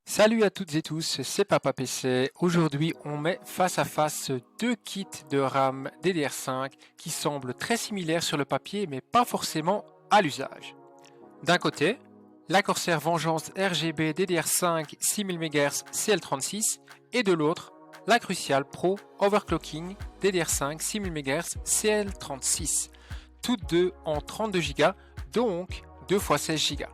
Salut à toutes et tous, c'est Papa PC. Aujourd'hui, on met face à face deux kits de RAM DDR5 qui semblent très similaires sur le papier, mais pas forcément à l'usage. D'un côté, la Corsair Vengeance RGB DDR5 6000 MHz CL36 et de l'autre, la Crucial Pro Overclocking DDR5 6000 MHz CL36. Toutes deux en 32 Go, donc 2 x 16 Go.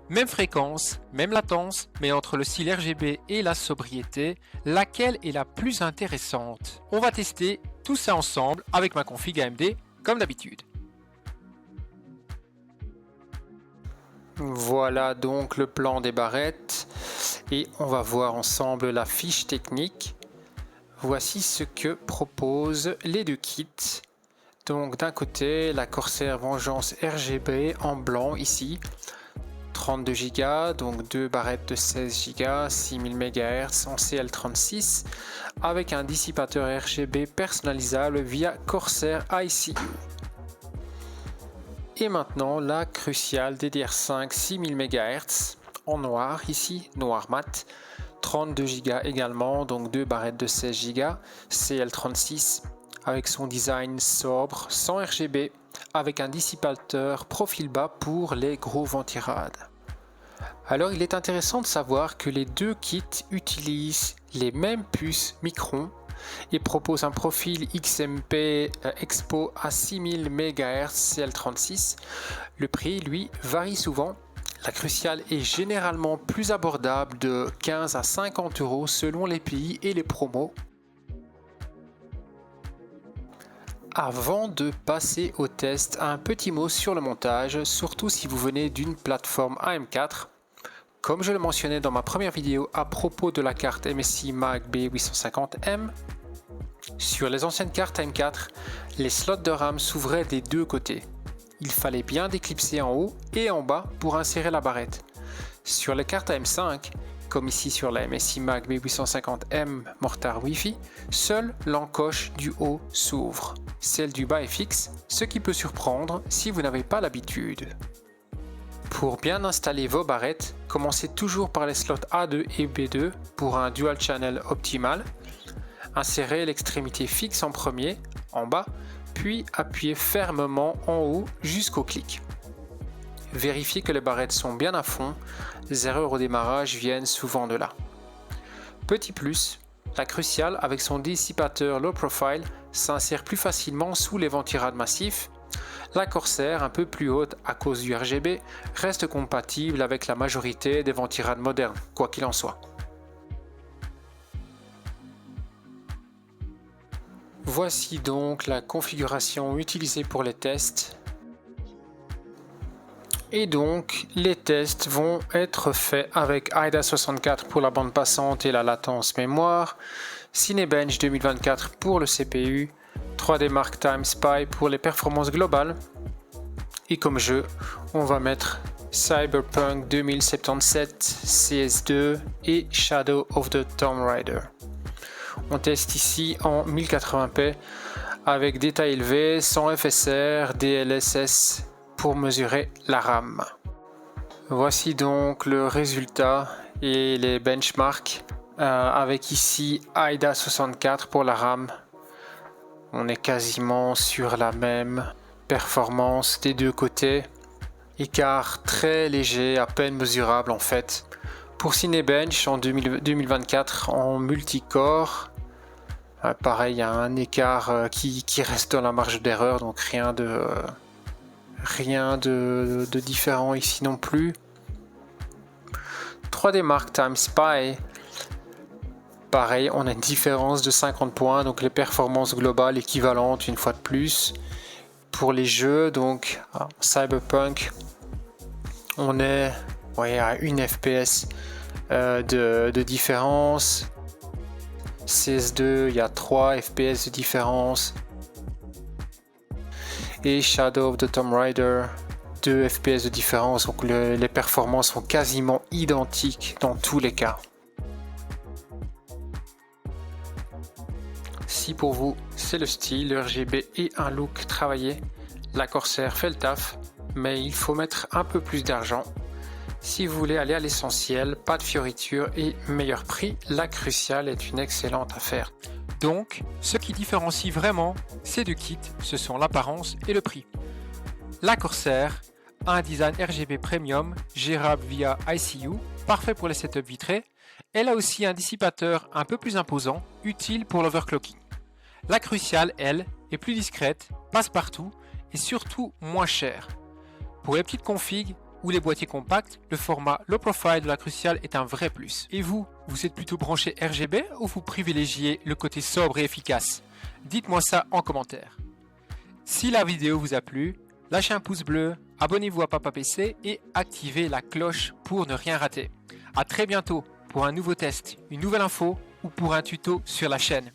Même fréquence, même latence, mais entre le style RGB et la sobriété, laquelle est la plus intéressante? On va tester tout ça ensemble avec ma config AMD comme d'habitude. Voilà donc le plan des barrettes et on va voir ensemble la fiche technique. Voici ce que proposent les deux kits. Donc d'un côté la Corsair Vengeance RGB en blanc ici. 32 Go, donc deux barrettes de 16 Go, 6000 MHz en CL36 avec un dissipateur RGB personnalisable via Corsair ICU. Et maintenant la Crucial DDR5 6000 MHz en noir ici, noir mat, 32 Go également, donc deux barrettes de 16 Go, CL36 avec son design sobre, sans RGB, avec un dissipateur profil bas pour les gros ventirades. Alors il est intéressant de savoir que les deux kits utilisent les mêmes puces Micron et proposent un profil XMP Expo à 6000 MHz CL36. Le prix, lui, varie souvent. La Crucial est généralement plus abordable de 15 à 50 € selon les pays et les promos. Avant de passer au test, un petit mot sur le montage, surtout si vous venez d'une plateforme AM4. Comme je le mentionnais dans ma première vidéo à propos de la carte MSI Mag B850M, sur les anciennes cartes AM4, les slots de RAM s'ouvraient des deux côtés. Il fallait bien déclipser en haut et en bas pour insérer la barrette. Sur les cartes AM5, comme ici sur la MSI Mag B850M Mortar Wi-Fi, seule l'encoche du haut s'ouvre. Celle du bas est fixe, ce qui peut surprendre si vous n'avez pas l'habitude. Pour bien installer vos barrettes, commencez toujours par les slots A2 et B2 pour un dual channel optimal. Insérez l'extrémité fixe en premier, en bas, puis appuyez fermement en haut jusqu'au clic. Vérifiez que les barrettes sont bien à fond, les erreurs au démarrage viennent souvent de là. Petit plus, la Crucial avec son dissipateur low profile s'insère plus facilement sous les ventirades massifs. La Corsair, un peu plus haute à cause du RGB, reste compatible avec la majorité des ventirades modernes, quoi qu'il en soit. Voici donc la configuration utilisée pour les tests. Et donc, les tests vont être faits avec AIDA64 pour la bande passante et la latence mémoire, Cinebench 2024 pour le CPU, 3D Mark Time Spy pour les performances globales. Et comme jeu, on va mettre Cyberpunk 2077, CS2 et Shadow of the Tomb Raider. On teste ici en 1080p avec détail élevé, sans FSR, DLSS pour mesurer la RAM. Voici donc le résultat et les benchmarks avec ici AIDA64 pour la RAM. On est quasiment sur la même performance des deux côtés. Écart très léger, à peine mesurable en fait. Pour Cinebench en 2024 en multicore, pareil, il y a un écart qui reste dans la marge d'erreur, donc rien de différent ici non plus. 3D Mark Time Spy, pareil, on a une différence de 50 points, donc les performances globales équivalentes une fois de plus. Pour les jeux, donc Cyberpunk, on est à 1 FPS de différence. CS2, il y a 3 FPS de différence. Et Shadow of the Tomb Raider, 2 FPS de différence, donc les performances sont quasiment identiques dans tous les cas. Si pour vous c'est le style, le RGB et un look travaillé, la Corsair fait le taf, mais il faut mettre un peu plus d'argent. Si vous voulez aller à l'essentiel, pas de fioritures et meilleur prix, la Crucial est une excellente affaire. Donc, ce qui différencie vraiment ces deux kits, ce sont l'apparence et le prix. La Corsair a un design RGB Premium gérable via ICU, parfait pour les setups vitrés. Elle a aussi un dissipateur un peu plus imposant, utile pour l'overclocking. La Crucial, elle, est plus discrète, passe partout et surtout moins chère. Pour les petites configs ou les boîtiers compacts, le format low profile de la Crucial est un vrai plus. Et vous êtes plutôt branché RGB ou vous privilégiez le côté sobre et efficace? Dites-moi ça en commentaire. Si la vidéo vous a plu, lâchez un pouce bleu, abonnez-vous à Papa PC et activez la cloche pour ne rien rater. À très bientôt pour un nouveau test, une nouvelle info ou pour un tuto sur la chaîne.